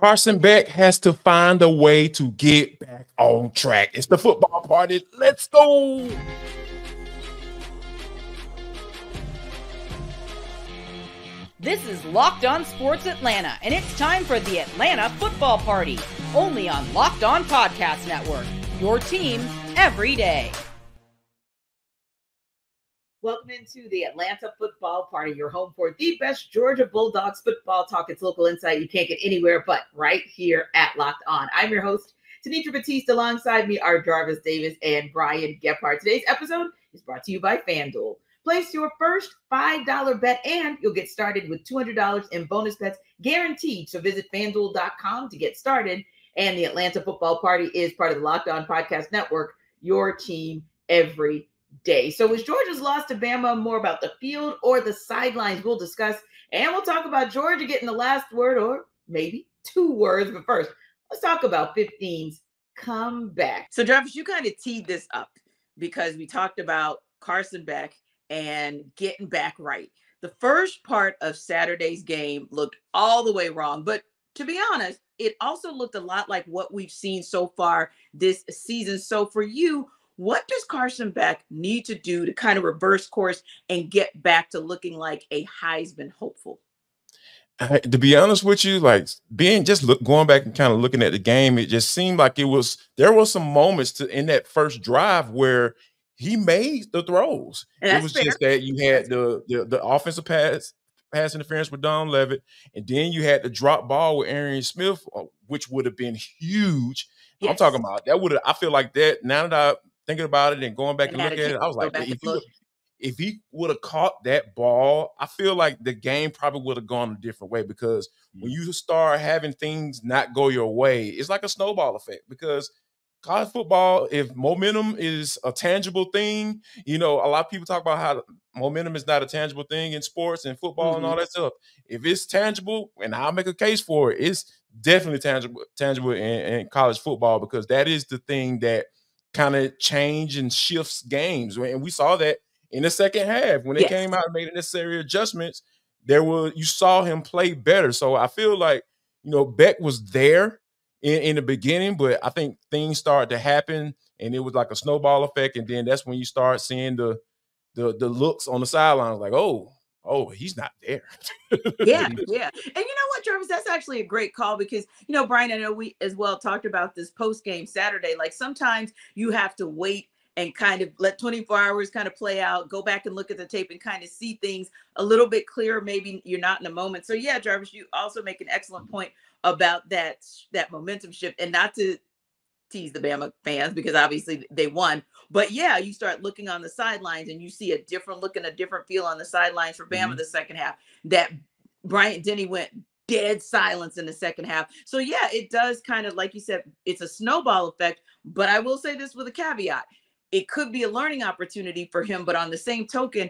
Carson Beck has to find a way to get back on track. It's the football party. Let's go. This is Locked On Sports Atlanta, and it's time for the Atlanta Football Party, only on Locked On Podcast Network, your team every day. Welcome into the Atlanta Football Party, your home for the best Georgia Bulldogs football talk. It's local insight you can't get anywhere but right here at Locked On. I'm your host, Tenitra Batiste. Alongside me are Jarvis Davis and Brian Gebhardt. Today's episode is brought to you by FanDuel. Place your first $5 bet and you'll get started with $200 in bonus bets guaranteed. So visit FanDuel.com to get started. And the Atlanta Football Party is part of the Locked On Podcast Network, your team every day. So was Georgia's loss to Bama more about the field or the sidelines? We'll discuss, and we'll talk about Georgia getting the last word, or maybe two words. But first, let's talk about 15's comeback. So Jarvis, you kind of teed this up because we talked about Carson Beck and getting back right. The first part of Saturday's game looked all the way wrong, but to be honest, it also looked a lot like what we've seen so far this season. So for you, what does Carson Beck need to do to kind of reverse course and get back to looking like a Heisman hopeful? To be honest with you, like going back and kind of looking at the game, it just seemed like there was some moments in that first drive where he made the throws. It was fair. Just that you had the offensive pass interference with Don Levitt, and then you had the drop ball with Arian Smith, which would have been huge. Yes. I'm talking about that I feel like that now that I'm thinking about it and going back and looking at it, I was like, if he would have caught that ball, I feel like the game probably would have gone a different way, because when you start having things not go your way, it's like a snowball effect. Because college football, if momentum is a tangible thing, a lot of people talk about how momentum is not a tangible thing in sports and football and all that stuff. If it's tangible, and I'll make a case for it, it's definitely tangible in college football, because that is the thing that kind of change and shifts games. And we saw that in the second half when they came out and made the necessary adjustments. You saw him play better. So I feel like, Beck was there in the beginning, but I think things started to happen and it was like a snowball effect. And then that's when you start seeing the looks on the sidelines like, oh, he's not there. Yeah. And you know what, Jarvis, that's actually a great call because, Brian, I know we as well talked about this post-game Saturday. Like sometimes you have to wait and kind of let 24 hours kind of play out, go back and look at the tape and kind of see things a little bit clearer. Maybe you're not in the moment. So yeah, Jarvis, you also make an excellent point about that momentum shift, and not to tease the Bama fans because obviously they won. But yeah, you start looking on the sidelines and you see a different look and a different feel on the sidelines for Bama the second half. That Bryant Denny went dead silence in the second half. So yeah, it does kind of, like you said, it's a snowball effect. But I will say this with a caveat. It could be a learning opportunity for him. But on the same token,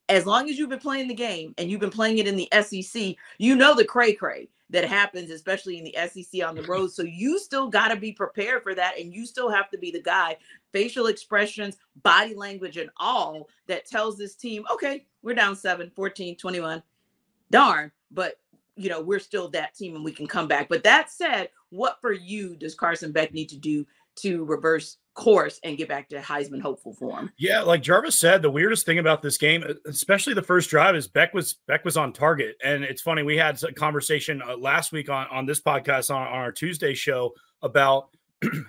as long as you've been playing the game and you've been playing it in the SEC, the cray-cray that happens, especially in the SEC on the road. So you still got to be prepared for that. And you still have to be the guy, facial expressions, body language, and all that tells this team, okay, we're down 7, 14, 21. Darn. But, we're still that team and we can come back. But that said, what for you does Carson Beck need to do to reverse course and get back to Heisman hopeful form? Yeah, like Jarvis said, the weirdest thing about this game, especially the first drive, is Beck was on target. And it's funny, we had a conversation last week on this podcast on our Tuesday show about,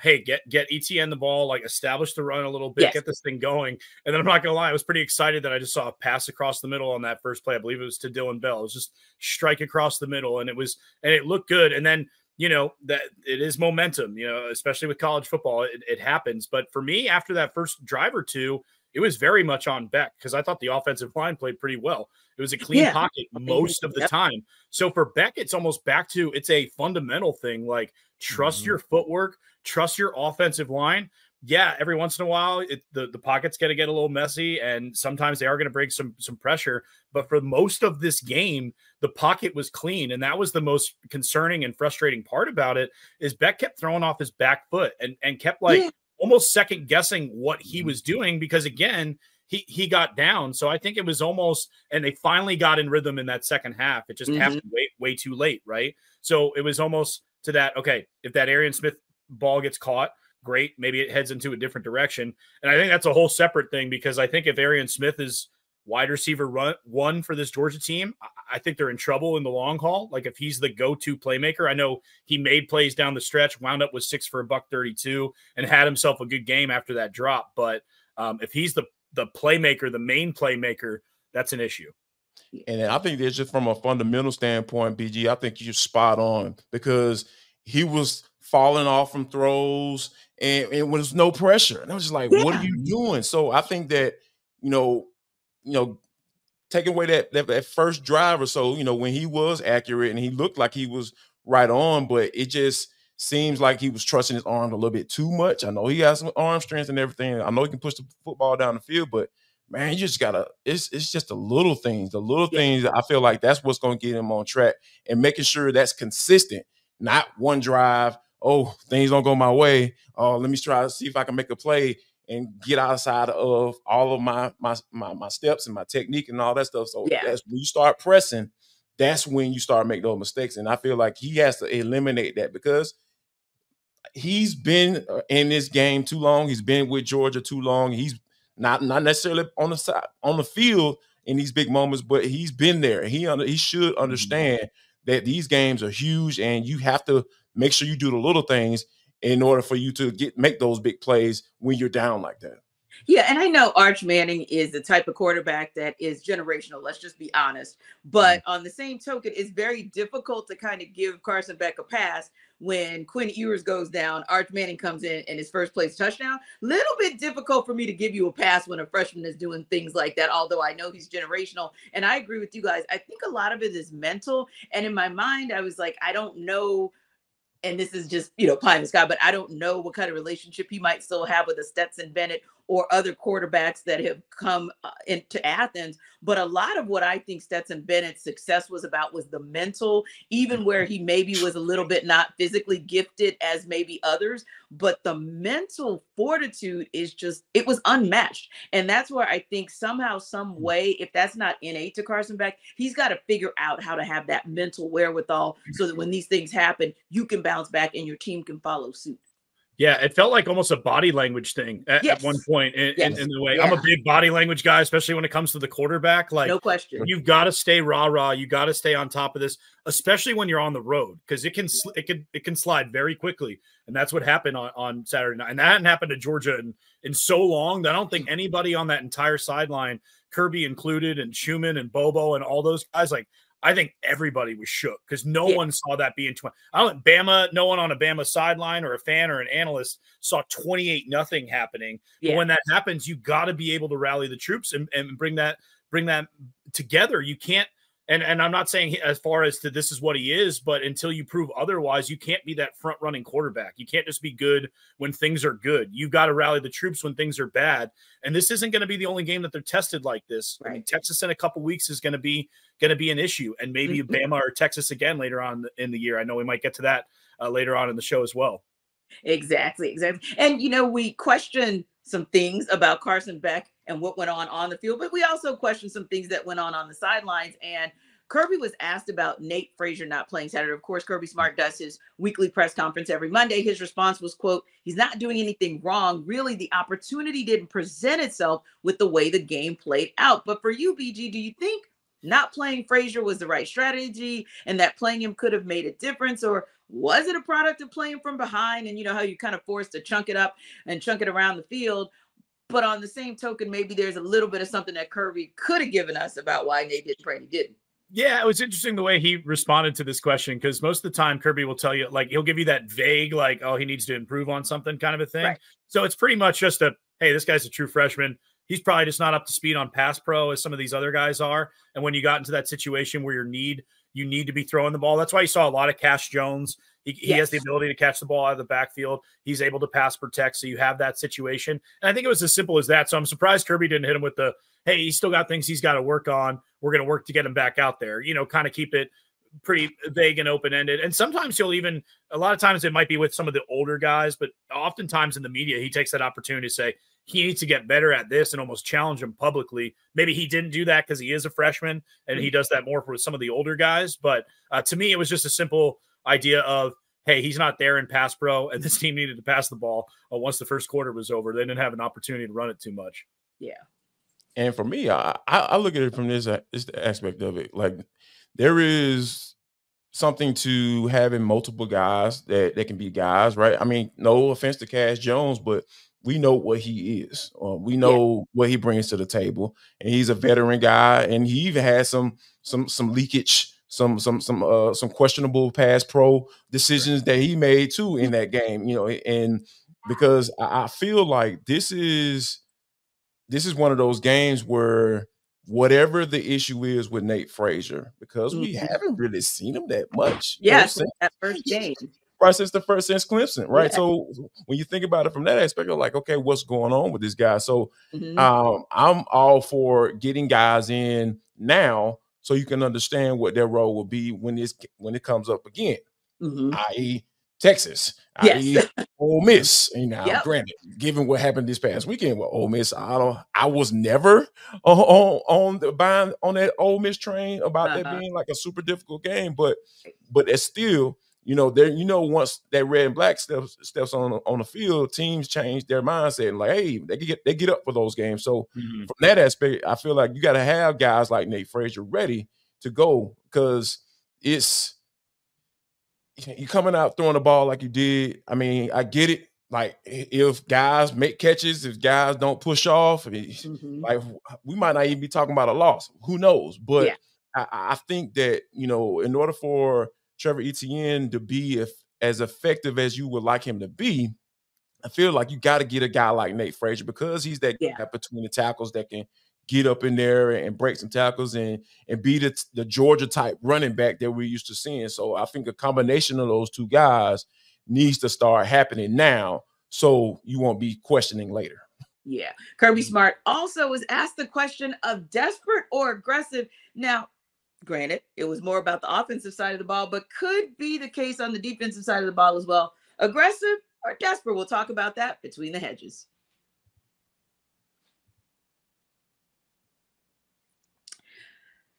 hey, get ETN the ball, like establish the run a little bit, get this thing going. And then I'm not gonna lie, I was pretty excited that I just saw a pass across the middle on that first play. I believe it was to Dylan Bell. It was just strike across the middle, and it looked good. And then that it is momentum, especially with college football, it happens. But for me, after that first drive or two, it was very much on Beck because I thought the offensive line played pretty well. It was a clean pocket most of the time. So for Beck, it's almost back to, it's a fundamental thing. Like trust your footwork, trust your offensive line. Yeah, every once in a while, the pocket's going to get a little messy, and sometimes they are going to bring some pressure. But for most of this game, the pocket was clean, and that was the most concerning and frustrating part about it. Is Beck kept throwing off his back foot and kept almost second guessing what he was doing because again, he got down. So I think it was almost, and they finally got in rhythm in that second half. It just happened way too late, right? So it was almost to that. Okay, if that Arian Smith ball gets caught, great. Maybe it heads into a different direction. And I think that's a whole separate thing, because I think if Arian Smith is wide receiver one for this Georgia team, I think they're in trouble in the long haul. Like if he's the go-to playmaker, I know he made plays down the stretch, wound up with 6 for $132 and had himself a good game after that drop. But if he's the playmaker, the main playmaker, that's an issue. And I think that's just from a fundamental standpoint, BG, I think you're spot on, because he was falling off from throws and it was no pressure. And I was just like, what are you doing? So I think that, taking away that first drive or so, when he was accurate and he looked like he was right on, but it just seems like he was trusting his arm a little bit too much. I know he has some arm strength and everything. I know he can push the football down the field, but man, you just gotta, it's just the little things. Things that I feel like that's what's going to get him on track, and making sure that's consistent, not one drive. Oh, things don't go my way. Oh, let me try to see if I can make a play and get outside of all of my steps and my technique and all that stuff. So that's when you start pressing, that's when you start making those mistakes. And I feel like he has to eliminate that, because he's been in this game too long. He's been with Georgia too long. He's not necessarily on the side, on the field in these big moments, but he's been there. He should understand that these games are huge, and you have to make sure you do the little things in order for you to make those big plays when you're down like that. Yeah, and I know Arch Manning is the type of quarterback that is generational. Let's just be honest. But on the same token, it's very difficult to kind of give Carson Beck a pass when Quinn Ewers goes down, Arch Manning comes in and his first place touchdown. Little bit difficult for me to give you a pass when a freshman is doing things like that, although I know he's generational. And I agree with you guys. I think a lot of it is mental. And in my mind, I was like, I don't know. And this is just, pie in the sky, but I don't know what kind of relationship he might still have with a Stetson Bennett or other quarterbacks that have come into Athens. But a lot of what I think Stetson Bennett's success was about was the mental, even where he maybe was a little bit not physically gifted as maybe others, but the mental fortitude is just, it was unmatched. And that's where I think somehow, some way, if that's not innate to Carson Beck, he's got to figure out how to have that mental wherewithal so that when these things happen, you can bounce back and your team can follow suit. Yeah, it felt like almost a body language thing at one point in the way. I'm a big body language guy, especially when it comes to the quarterback. Like, no question. You've got to stay rah-rah. You got to stay on top of this, especially when you're on the road, because it can slide very quickly. And that's what happened on Saturday night. And that hadn't happened to Georgia in so long that I don't think anybody on that entire sideline, Kirby included, and Schumann and Bobo and all those guys, like, I think everybody was shook because no one saw that being 20. I don't Bama, no one on a Bama sideline or a fan or an analyst saw 28-0 happening. But when that happens, you got to be able to rally the troops and bring that together. You can't, and I'm not saying as far as to this is what he is, but until you prove otherwise, you can't be that front running quarterback. You can't just be good when things are good. You've got to rally the troops when things are bad. And this isn't going to be the only game that they're tested like this. Right. I mean, Texas in a couple weeks is going to be an issue, and maybe Bama or Texas again later on in the year. I know we might get to that later on in the show as well. Exactly. And, we question some things about Carson Beck and what went on the field, but we also question some things that went on the sidelines. And Kirby was asked about Nate Frazier not playing Saturday. Of course, Kirby Smart does his weekly press conference every Monday. His response was, quote, he's not doing anything wrong. Really, the opportunity didn't present itself with the way the game played out. But for you, BG, do you think not playing Frazier was the right strategy and that playing him could have made a difference? Or was it a product of playing from behind and how you kind of forced to chunk it up and chunk it around the field? But on the same token, maybe there's a little bit of something that Kirby could have given us about why Nate didn't play and he didn't. Yeah, it was interesting the way he responded to this question, because most of the time Kirby will tell you, like, he'll give you that vague, like, oh, he needs to improve on something kind of a thing. Right. So it's pretty much just hey, this guy's a true freshman. He's probably just not up to speed on pass pro as some of these other guys are. And when you got into that situation where you need to be throwing the ball, that's why you saw a lot of Cash Jones. He has the ability to catch the ball out of the backfield. He's able to pass protect. So you have that situation. And I think it was as simple as that. So I'm surprised Kirby didn't hit him with hey, he's still got things he's got to work on. We're going to work to get him back out there, kind of keep it pretty vague and open-ended. And sometimes a lot of times it might be with some of the older guys, but oftentimes in the media, he takes that opportunity to say he needs to get better at this and almost challenge him publicly. Maybe he didn't do that because he is a freshman and he does that more for some of the older guys. But to me, it was just a simple idea of, hey, he's not there in pass pro, and this team needed to pass the ball once the first quarter was over. They didn't have an opportunity to run it too much. Yeah. And for me, I look at it from this aspect of it. Like, there is something to having multiple guys that can be guys, right? I mean, no offense to Cash Jones, but we know what he is. We know what he brings to the table, and he's a veteran guy. And he even has some leakage, some questionable pass pro decisions that he made too in that game. You know, and because I feel like this is one of those games where whatever the issue is with Nate Frazier, because we haven't really seen him that much. Yes, that first game. Right, since Clemson, right? Yeah. So when you think about it from that aspect, you're like, okay, what's going on with this guy? So I'm all for getting guys in now so you can understand what their role will be when it comes up again, i.e. Texas, i.e. Ole Miss. And now, granted, given what happened this past weekend with Ole Miss, I was never on that Ole Miss train about that being like a super difficult game, but it's still, you know, once that red and black steps on the field, teams change their mindset and like, hey, they get up for those games. So from that aspect, I feel like you got to have guys like Nate Frazier ready to go, because you coming out throwing the ball like you did. I mean, I get it. Like, if guys make catches, if guys don't push off, like, we might not even be talking about a loss. Who knows? But I think that, you know, in order for Trevor Etienne to be as effective as you would like him to be, I feel like you got to get a guy like Nate Frazier, because he's that guy between the tackles that can get up in there and break some tackles and be the Georgia type running back that we're used to seeing. So I think a combination of those two guys needs to start happening now, so you won't be questioning later. Yeah. Kirby Smart also was asked the question of desperate or aggressive. Now, granted, it was more about the offensive side of the ball, but could be the case on the defensive side of the ball as well. Aggressive or desperate? We'll talk about that between the hedges.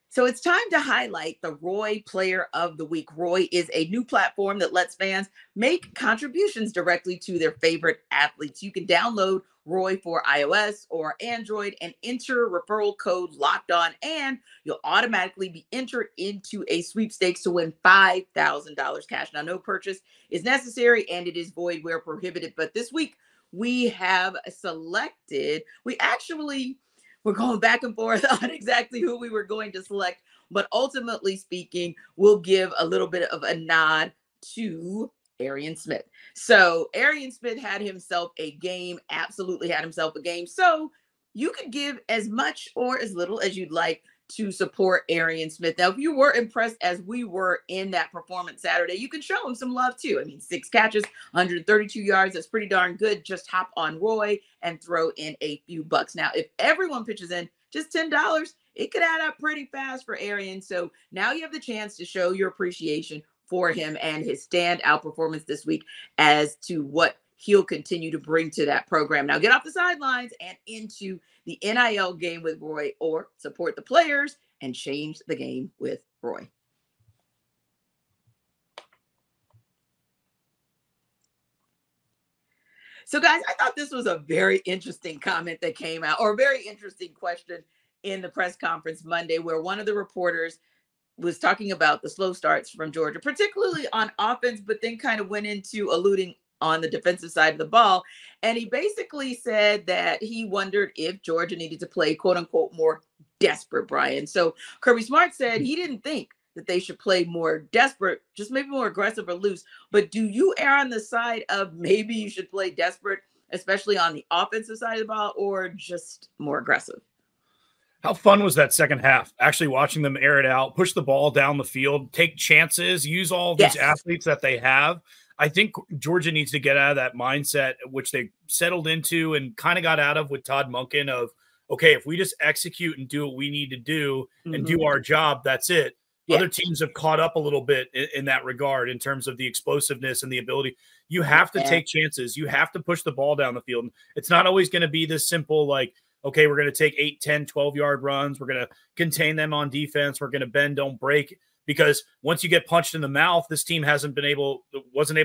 So it's time to highlight the Roy Player of the Week. Roy is a new platform that lets fans make contributions directly to their favorite athletes. You can download Roy for iOS or Android and enter referral code LOCKEDON, and you'll automatically be entered into a sweepstakes to win $5,000 cash. Now, no purchase is necessary, and it is void where prohibited. But this week, we have selected, we're going back and forth on exactly who we were going to select, but ultimately speaking, we'll give a little bit of a nod to Arian Smith. So Arian Smith had himself a game, absolutely had himself a game. So you could give as much or as little as you'd like to support Arian Smith. Now, if you were impressed as we were in that performance Saturday, you can show him some love too. I mean, 6 catches, 132 yards. That's pretty darn good. Just hop on Roy and throw in a few bucks. Now, if everyone pitches in just $10, it could add up pretty fast for Arian. So now you have the chance to show your appreciation for him and his standout performance this week as to what he'll continue to bring to that program. Now get off the sidelines and into the NIL game with Roy, or support the players and change the game with Roy. So guys, I thought this was a very interesting comment that came out, or a very interesting question in the press conference Monday, where one of the reporters was talking about the slow starts from Georgia, particularly on offense, but then kind of went into alluding on the defensive side of the ball. And he basically said that he wondered if Georgia needed to play, quote unquote, more desperate, Brian. So Kirby Smart said he didn't think that they should play more desperate, just maybe more aggressive or loose. But do you err on the side of maybe you should play desperate, especially on the offensive side of the ball, or just more aggressive? How fun was that second half? Actually watching them air it out, push the ball down the field, take chances, use all these athletes that they have. I think Georgia needs to get out of that mindset, which they settled into and kind of got out of with Todd Monken of, okay, if we just execute and do what we need to do and do our job, that's it. Yeah. Other teams have caught up a little bit in that regard in terms of the explosiveness and the ability. You have to take chances. You have to push the ball down the field. It's not always going to be this simple, like, okay, we're going to take 8, 10, 12-yard runs. We're going to contain them on defense. We're going to bend, don't break. because once you get punched in the mouth, this team wasn't able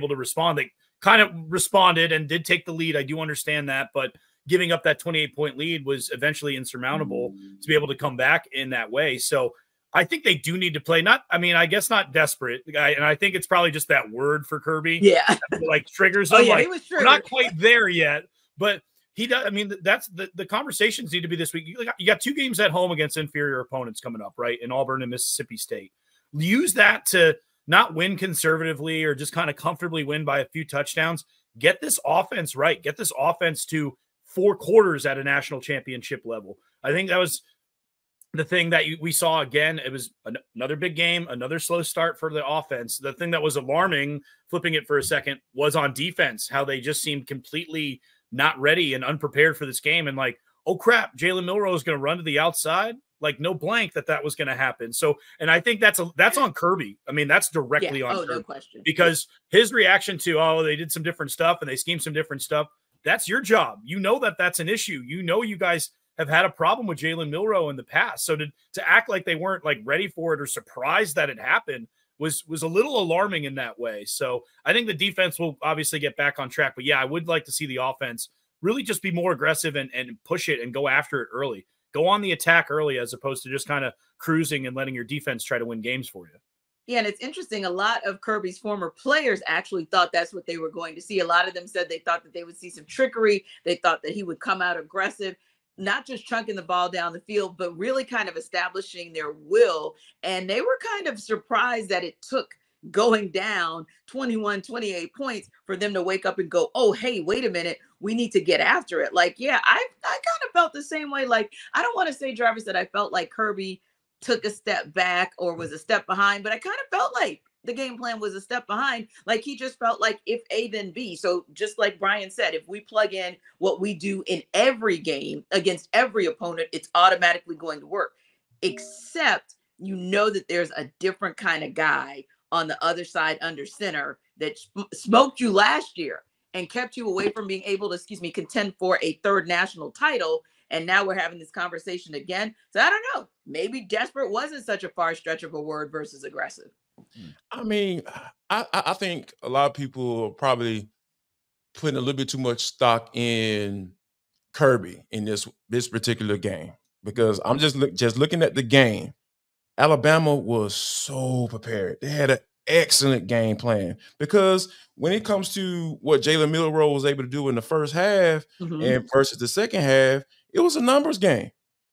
to respond. They kind of responded and did take the lead. I do understand that, but giving up that 28-point lead was eventually insurmountable to be able to come back in that way. So I think they do need to play. I guess not desperate. And I think it's probably just that word for Kirby. Yeah. Like triggers them. Oh, yeah, like, he was we're not quite there yet, but he does. I mean, that's the conversations need to be this week. You got 2 games at home against inferior opponents coming up, right? In Auburn and Mississippi State. Use that to not win conservatively or just kind of comfortably win by a few touchdowns. Get this offense right. Get this offense to 4 quarters at a national championship level. I think that was the thing that we saw again. It was another big game, another slow start for the offense. The thing that was alarming, flipping it for a second, was on defense, how they just seemed completely not ready and unprepared for this game. And like, oh crap, Jalen Milroe is going to run to the outside. Like no blank that was going to happen. So, and I think that's on Kirby. I mean, that's directly on Kirby. No question. Because his reaction to, they did some different stuff and they schemed some different stuff. That's your job. You know that's an issue. You know you guys have had a problem with Jalen Milroe in the past. So to act like they weren't like ready for it or surprised that it happened was a little alarming in that way. So I think the defense will obviously get back on track. But yeah, I would like to see the offense really just be more aggressive and push it and go after it early. Go on the attack early as opposed to just kind of cruising and letting your defense try to win games for you. Yeah, and it's interesting. A lot of Kirby's former players actually thought that's what they were going to see. A lot of them said they thought that they would see some trickery. They thought that he would come out aggressive, not just chunking the ball down the field, but really kind of establishing their will. And they were kind of surprised that it took going down 21, 28 points for them to wake up and go, oh, hey, wait a minute, we need to get after it. Like, yeah, I kind of felt the same way. Like, I don't want to say, Jarvis, that I felt like Kirby took a step back or was a step behind, but I kind of felt like the game plan was a step behind. Like he just felt like if A, then B. So just like Brian said, if we plug in what we do in every game against every opponent, it's automatically going to work, except you know that there's a different kind of guy on the other side under center that smoked you last year and kept you away from being able to, contend for a 3rd national title. And now we're having this conversation again. So I don't know, maybe desperate wasn't such a far stretch of a word versus aggressive. I mean, I think a lot of people are probably putting a little bit too much stock in Kirby in this particular game, because I'm just looking at the game. Alabama was so prepared. They had an excellent game plan, because when it comes to what Jalen Milroe was able to do in the first half and versus the second half, it was a numbers game,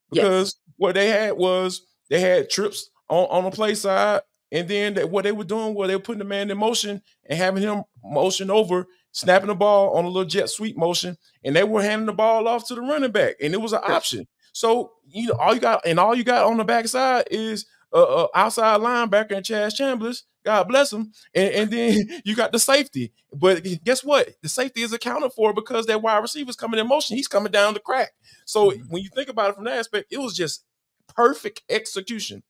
because what they had was they had trips on the play side. And then what they were doing was they were putting the man in motion and having him motion over, snapping the ball on a little jet sweep motion, and they were handing the ball off to the running back, and it was an option. So all you got on the backside is outside linebacker and Chaz Chambliss, God bless him, and then you got the safety. But guess what? The safety is accounted for because that wide receiver's coming in motion. He's coming down the crack. So when you think about it from that aspect, it was just perfect execution.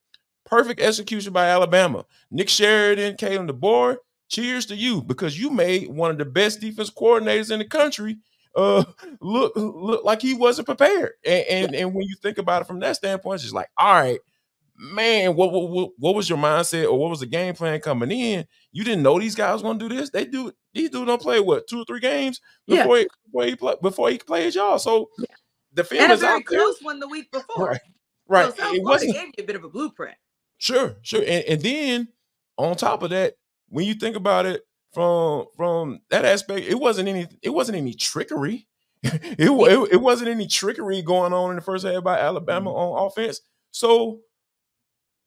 Perfect execution by Alabama. Nick Sheridan, Kalen DeBoer, cheers to you, because you made one of the best defense coordinators in the country look like he wasn't prepared. And when you think about it from that standpoint, it's just like, all right, man, what was your mindset, or what was the game plan coming in? You didn't know these guys were going to do this. These dudes don't play 2 or 3 games before he played y'all. So the film and is a very out there. close one the week before. Right. So it gave you a bit of a blueprint. Sure. And then on top of that, when you think about it from that aspect, it wasn't any trickery. It wasn't any trickery going on in the first half by Alabama on offense. So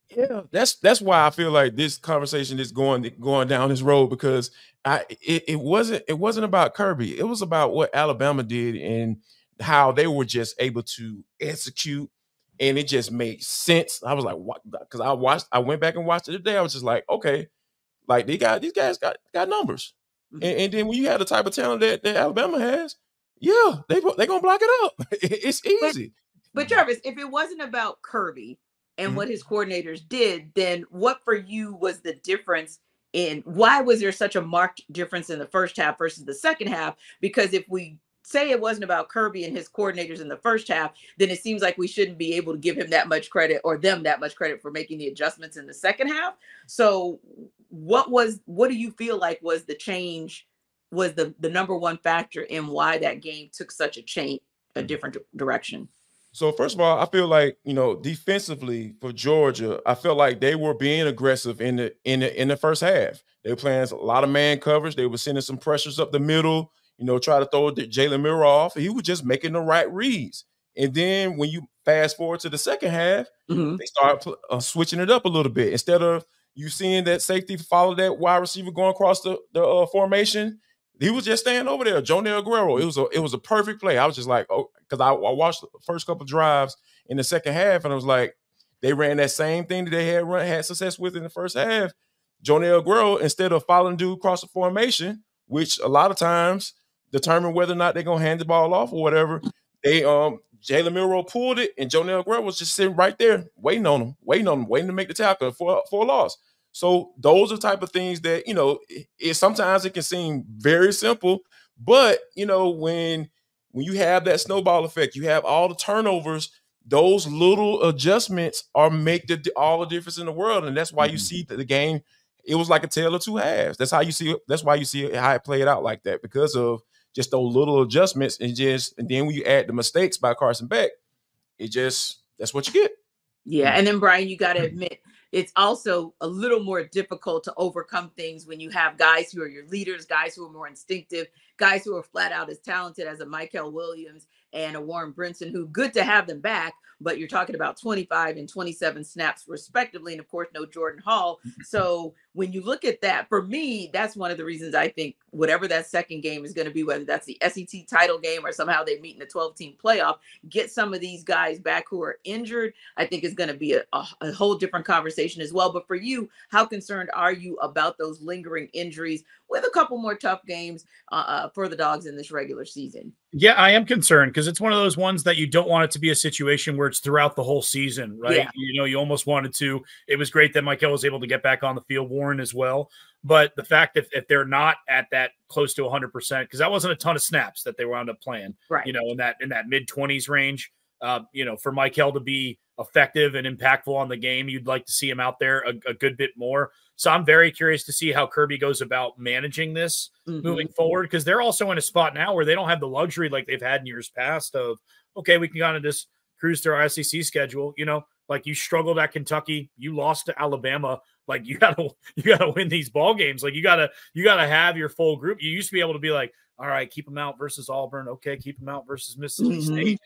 yeah, that's why I feel like this conversation is going down this road, because it wasn't about Kirby. It was about what Alabama did and how they were just able to execute. And it just made sense. I was like, what? Because I went back and watched it today. I was just like, okay, like these guys got numbers. And then when you have the type of talent that Alabama has, yeah, they're gonna block it up. It's easy. But Jarvis, if it wasn't about Kirby and what his coordinators did, then what for you was the difference in why was there such a marked difference in the first half versus the second half? Because if we say it wasn't about Kirby and his coordinators in the first half, then it seems like we shouldn't be able to give him that much credit or them that much credit for making the adjustments in the second half. So what do you feel like was the change, was the number one factor in why that game took such a different direction? So first of all, I feel like, defensively for Georgia, I felt like they were being aggressive in the first half. They were playing a lot of man coverage. They were sending some pressures up the middle, try to throw Jalen Mirror off. He was just making the right reads. And then when you fast forward to the second half, they start switching it up a little bit. Instead of you seeing that safety follow that wide receiver going across the formation, he was just standing over there, Jonell Guerrero. It was a perfect play. I was just like, oh, because I watched the first couple of drives in the second half, and I was like, they ran that same thing that they had success with in the first half. Jonell Guerrero, instead of following dude across the formation, which a lot of times determine whether or not they're gonna hand the ball off or whatever, they Jalen Milroe pulled it, and Jonell Guerrero was just sitting right there, waiting to make the tackle for a loss. So those are the type of things that, sometimes it can seem very simple, but, when you have that snowball effect, you have all the turnovers, those little adjustments make all the difference in the world. And that's why you see that the game, it was like a tale of two halves. That's how you see it. That's why you see how it played out like that, because of just those little adjustments. And then when you add the mistakes by Carson Beck, that's what you get. Yeah. And then, Brian, you got to admit, it's also a little more difficult to overcome things when you have guys who are your leaders, guys who are more instinctive, guys who are flat out as talented as a Michael Williams and a Warren Brinson, who good to have them back, but you're talking about 25 and 27 snaps respectively. And of course, no Jordan Hall. So when you look at that, for me, that's one of the reasons I think whatever that second game is going to be, whether that's the SEC title game or somehow they meet in the 12-team playoff, get some of these guys back who are injured, I think is going to be a whole different conversation as well. But for you, how concerned are you about those lingering injuries with a couple more tough games for the Dogs in this regular season? Yeah, I am concerned because it's one of those ones that you don't want it to be a situation where it's throughout the whole season, right? Yeah. You almost wanted to. It was great that Michael was able to get back on the field, Warren as well. But the fact that if they're not at that close to 100%, because that wasn't a ton of snaps that they wound up playing, right? In that mid-20s range, for Michael to be effective and impactful on the game, you'd like to see him out there a good bit more. So I'm very curious to see how Kirby goes about managing this moving forward, because they're also in a spot now where they don't have the luxury like they've had in years past of, okay, we can kind of just cruise through our SEC schedule. Like you struggled at Kentucky, you lost to Alabama. Like you gotta win these ball games. Like you gotta have your full group. You used to be able to be like, all right, keep them out versus Auburn. Okay, keep them out versus Mississippi State.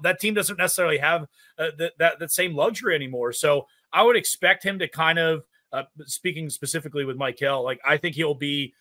That team doesn't necessarily have that same luxury anymore. So I would expect him to kind of, speaking specifically with Michael, like I think he'll be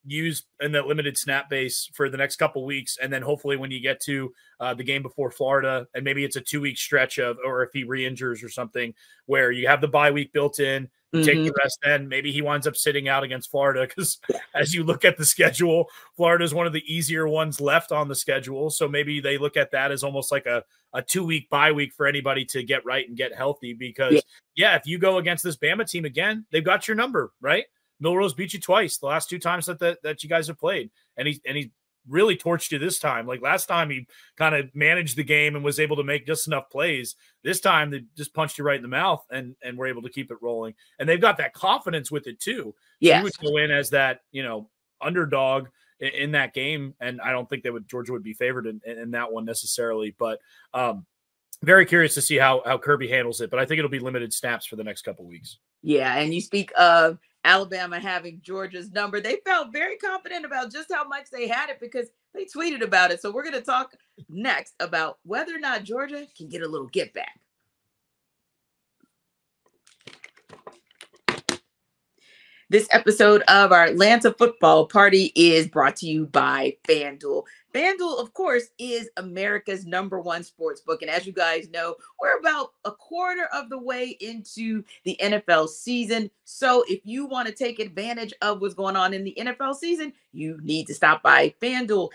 used in that limited snap base for the next couple weeks. And then hopefully when you get to the game before Florida, and maybe it's a 2-week stretch or if he re-injures or something, where you have the bye week built in, take the rest, then maybe he winds up sitting out against Florida, because as you look at the schedule, Florida is one of the easier ones left on the schedule. So maybe they look at that as almost like a 2-week bye week for anybody to get right and get healthy, because if you go against this Bama team again, they've got your number, right? Milrose beat you twice the last 2 times that you guys have played, and he really torched you this time. Like last time he kind of managed the game and was able to make just enough plays. This time they just punched you right in the mouth and were able to keep it rolling. And they've got that confidence with it too. So you would go in as that, underdog in that game. And I don't think Georgia would be favored in that one necessarily, but very curious to see how Kirby handles it. But I think it'll be limited snaps for the next couple of weeks. Yeah. And you speak of Alabama having Georgia's number. They felt very confident about just how much they had it because they tweeted about it. So we're going to talk next about whether or not Georgia can get a little get back. This episode of our Atlanta Football Party is brought to you by FanDuel. FanDuel, of course, is America's #1 sports book. And as you guys know, we're about a quarter of the way into the NFL season. So if you want to take advantage of what's going on in the NFL season, you need to stop by FanDuel.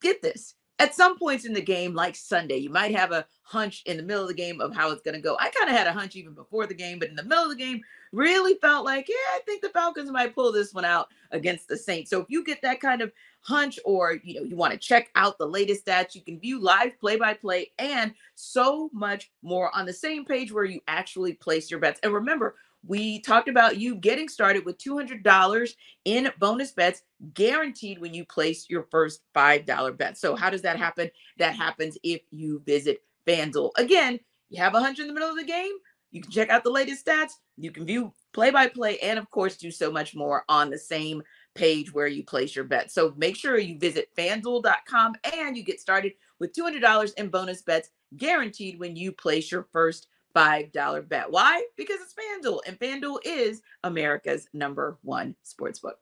Get this. at some points in the game, like Sunday, you might have a hunch in the middle of the game of how it's going to go. I kind of had a hunch even before the game, but in the middle of the game, really felt like, yeah, I think the Falcons might pull this one out against the Saints. So if you get that kind of hunch, or you want to check out the latest stats, you can view live play-by-play and so much more on the same page where you actually place your bets. And remember, we talked about you getting started with $200 in bonus bets guaranteed when you place your first $5 bet. So how does that happen? That happens if you visit FanDuel. Again, you have a hunch in the middle of the game. You can check out the latest stats. You can view play-by-play and, of course, do so much more on the same page where you place your bet. So make sure you visit FanDuel.com and you get started with $200 in bonus bets guaranteed when you place your first $5 bet. Why? Because it's FanDuel, and FanDuel is America's #1 sportsbook.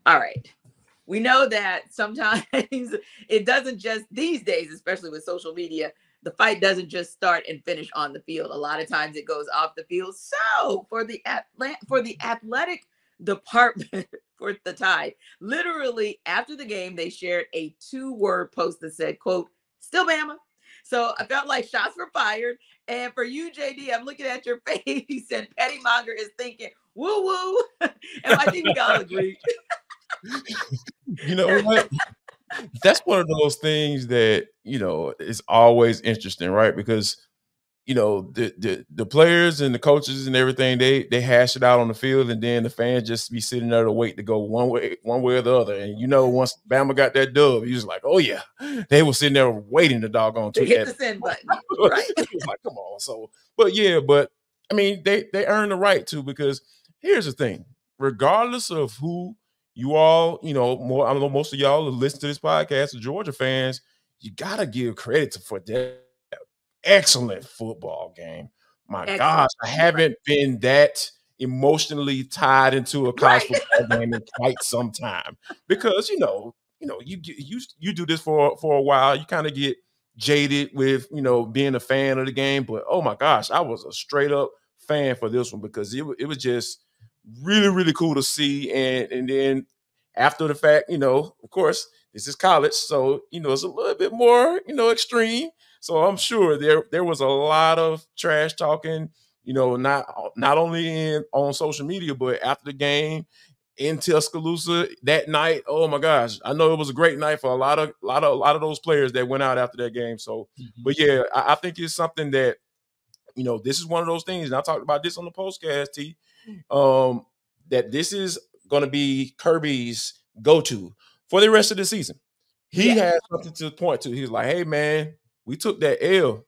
All right. We know that sometimes it doesn't just, these days, especially with social media, the fight doesn't just start and finish on the field. A lot of times it goes off the field. So for the athletic department for the Tide, literally after the game, they shared a 2-word post that said, quote, "Still Bama." So I felt like shots were fired. And for you, JD, I'm looking at your face and Petty Monger is thinking, woo woo. And I think we all agree. You know what? That's one of those things that, is always interesting, right? Because, the players and the coaches and everything, they hash it out on the field, and then the fans just be sitting there to wait to go one way or the other. And, once Bama got that dub, he was like, oh, yeah. They were sitting there waiting to doggone to hit the send button. Right. It was like, come on. So, but I mean, they earn the right to, because here's the thing. Regardless of who you all, I know most of y'all who listen to this podcast are Georgia fans, you got to give credit for that excellent football game. My gosh, I haven't been that emotionally tied into a college football game in quite some time, because, you do this for a while. You kind of get jaded with, being a fan of the game. But, oh, my gosh, I was a straight up fan for this one, because it was just really, really cool to see. And then after the fact, of course, this is college, so it's a little bit more, extreme. So I'm sure there was a lot of trash talking, not only on social media, but after the game in Tuscaloosa that night. Oh my gosh, I know it was a great night for a lot of those players that went out after that game. So, but yeah, I think it's something that, this is one of those things, and I talked about this on the postcast, T, that this is going to be Kirby's go-to for the rest of the season. He has something to point to. He's like, hey, man, we took that L,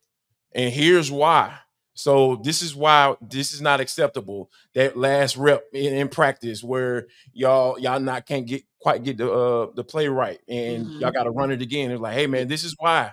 and here's why. So this is why this is not acceptable. That last rep in practice where y'all can't quite get the play right, and y'all got to run it again. It's like, hey, man, this is why.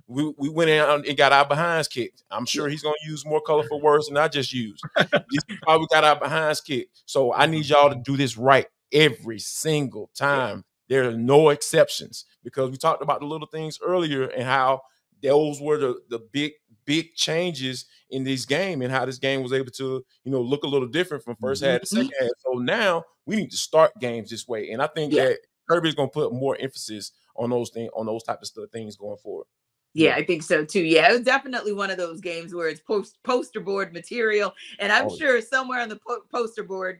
We went in and got our behinds kicked. I'm sure he's going to use more colorful words than I just used. This is why we got our behinds kicked. So I need y'all to do this right every single time. There are no exceptions, because we talked about the little things earlier and how those were the big changes in this game, and how this game was able to, look a little different from first half to second half. So now we need to start games this way. And I think that Kirby's going to put more emphasis on those type of things going forward. Yeah, I think so too. Yeah, it was definitely one of those games where it's poster board material. And I'm sure somewhere on the poster board,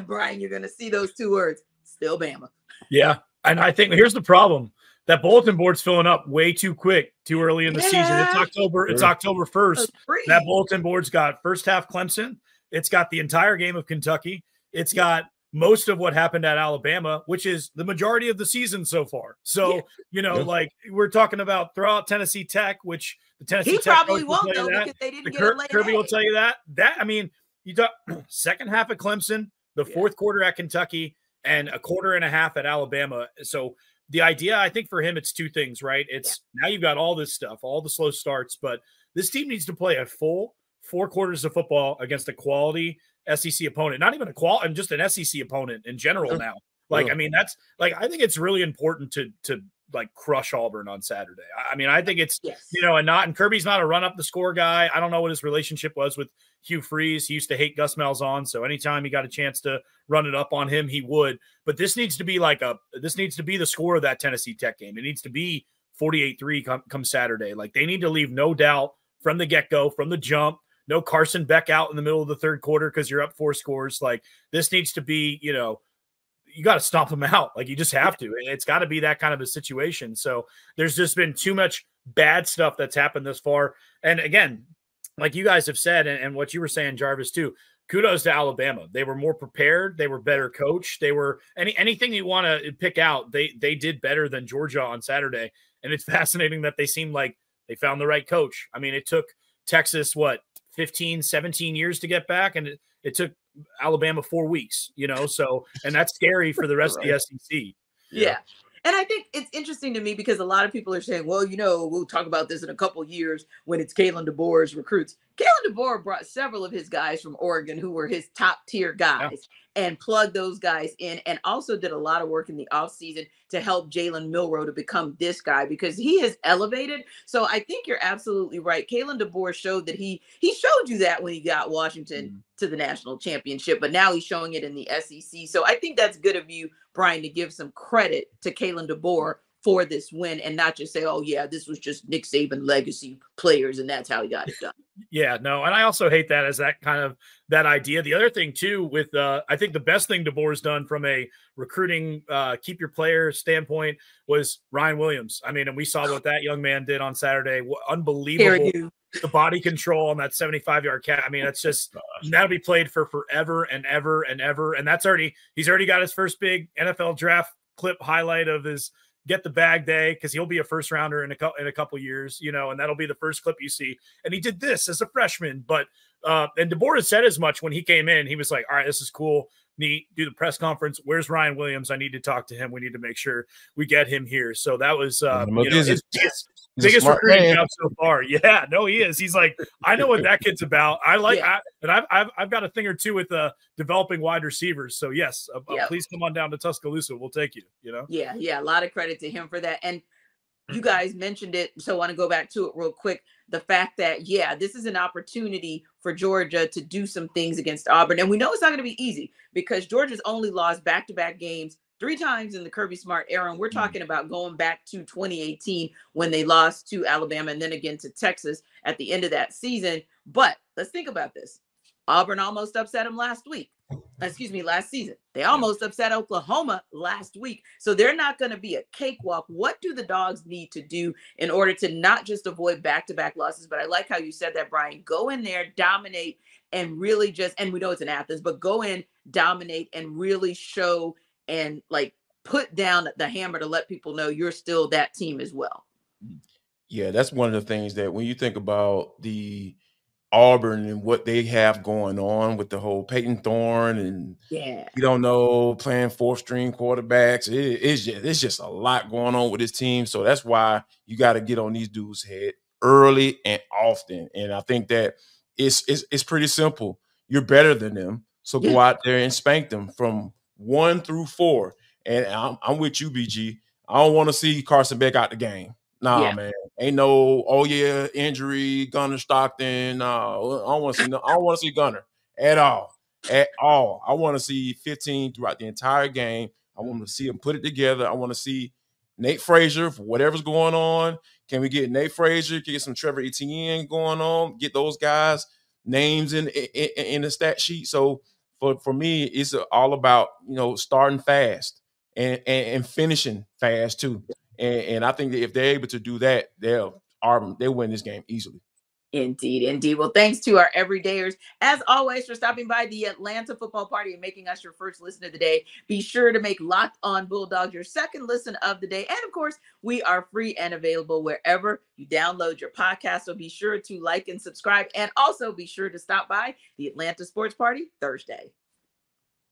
Brian, you're going to see those 2 words, "Still Bama." Yeah. And I think here's the problem. That bulletin board's filling up way too quick, too early in the season. It's October. It's October 1st. That bulletin board's got first half Clemson. It's got the entire game of Kentucky. It's got most of what happened at Alabama, which is the majority of the season so far. So, like we're talking about, throw out Tennessee Tech, which the Tennessee Tech probably won't know, because they didn't get a late Kirby will tell you that. I mean, you talk second half at Clemson, the fourth quarter at Kentucky, and a quarter and a half at Alabama. So the idea, I think for him, it's 2 things, right? It's now you've got all this stuff, all the slow starts, but this team needs to play a full 4 quarters of football against a quality SEC opponent, not even just an SEC opponent in general now. Like, I mean, that's like, I think it's really important to like crush Auburn on Saturday. I mean, I think it's, yes. and Kirby's not a run up the score guy. I don't know what his relationship was with Hugh Freeze. He used to hate Gus Malzahn. So anytime he got a chance to run it up on him, he would. But this needs to be the score of that Tennessee Tech game. It needs to be 48-3 come Saturday. Like, they need to leave no doubt from the get-go, from the jump. No Carson Beck out in the middle of the third quarter because you're up 4 scores. Like, this needs to be, you got to stomp them out. Like, you just have to. It's got to be that kind of a situation. So there's just been too much bad stuff that's happened this far. And again, like you guys have said, and what you were saying, Jarvis, too, kudos to Alabama. They were more prepared. They were better coached. They were anything you want to pick out. They did better than Georgia on Saturday. And it's fascinating that they seemed like they found the right coach. I mean, it took Texas, 15, 17 years to get back. And it took Alabama 4 weeks, so, and that's scary for the rest of the SEC. Yeah. And I think it's interesting to me because a lot of people are saying, well, we'll talk about this in a couple years when it's Kalen DeBoer's recruits. Kalen DeBoer brought several of his guys from Oregon who were his top tier guys and plugged those guys in, and also did a lot of work in the offseason to help Jalen Milroe to become this guy because he has elevated. So I think you're absolutely right. Kalen DeBoer showed that he showed you that when he got Washington to the national championship, but now he's showing it in the SEC. So I think that's good of you, Brian, to give some credit to Kalen DeBoer for this win and not just say, oh yeah, this was just Nick Saban legacy players and that's how he got it done. Yeah, no. And I also hate that as that idea. The other thing too, with I think the best thing DeBoer's done from a recruiting, keep your player standpoint was Ryan Williams. I mean, and we saw what that young man did on Saturday. Unbelievable. The body control on that 75-yard catch. I mean, that's just, that'll be played for forever and ever and ever. And he's already got his first big NFL draft clip highlight of his get the bag day, because he'll be a first rounder in a couple years, and that'll be the first clip you see. And he did this as a freshman, but and DeBoer said as much when he came in. He was like, all right, this is cool. Neat. Do the press conference. Where's Ryan Williams? I need to talk to him. We need to make sure we get him here. So that was his biggest recruiting job so far. Yeah, no, he is. He's like, I know what that kid's about. I've got a thing or two with developing wide receivers. So yes, please come on down to Tuscaloosa. We'll take you. Yeah, a lot of credit to him for that. And you guys mentioned it, so I want to go back to it real quick. The fact that, this is an opportunity for Georgia to do some things against Auburn. And we know it's not going to be easy because Georgia's only lost back-to-back games 3 times in the Kirby Smart era. And we're talking about going back to 2018 when they lost to Alabama and then again to Texas at the end of that season. But let's think about this. Auburn almost upset them last season. They almost upset Oklahoma last week. So they're not going to be a cakewalk. What do the Dogs need to do in order to not just avoid back-to-back losses? But I like how you said that, Brian. Go in there, dominate, and really and we know it's in Athens, but go in, dominate, and really show and put down the hammer to let people know you're still that team as well. Yeah, that's one of the things that when you think about the Auburn and what they have going on with the whole Peyton Thorne and you don't know, playing 4th-string quarterbacks. It's just a lot going on with this team. So that's why you got to get on these dudes' head early and often. And I think that it's pretty simple. You're better than them. So go out there and spank them from 1 through 4. And I'm with you, BG. I don't want to see Carson Beck out the game. Nah, man. Ain't no, injury, Gunner Stockton. No, I don't want to see Gunner at all. At all. I want to see 15 throughout the entire game. I want to see him put it together. I want to see Nate Frazier for whatever's going on. Can we get Nate Frazier? Can we get some Trevor Etienne going on? Get those guys' names in the stat sheet. So for me, it's all about, starting fast and finishing fast too. And I think that if they're able to do that, they'll win this game easily. Indeed. Well, thanks to our everydayers, as always, for stopping by the Atlanta Football Party and making us your first listen of the day. Be sure to make Locked On Bulldogs your second listen of the day. And of course, we are free and available wherever you download your podcast. So be sure to like and subscribe. And also be sure to stop by the Atlanta Sports Party Thursday.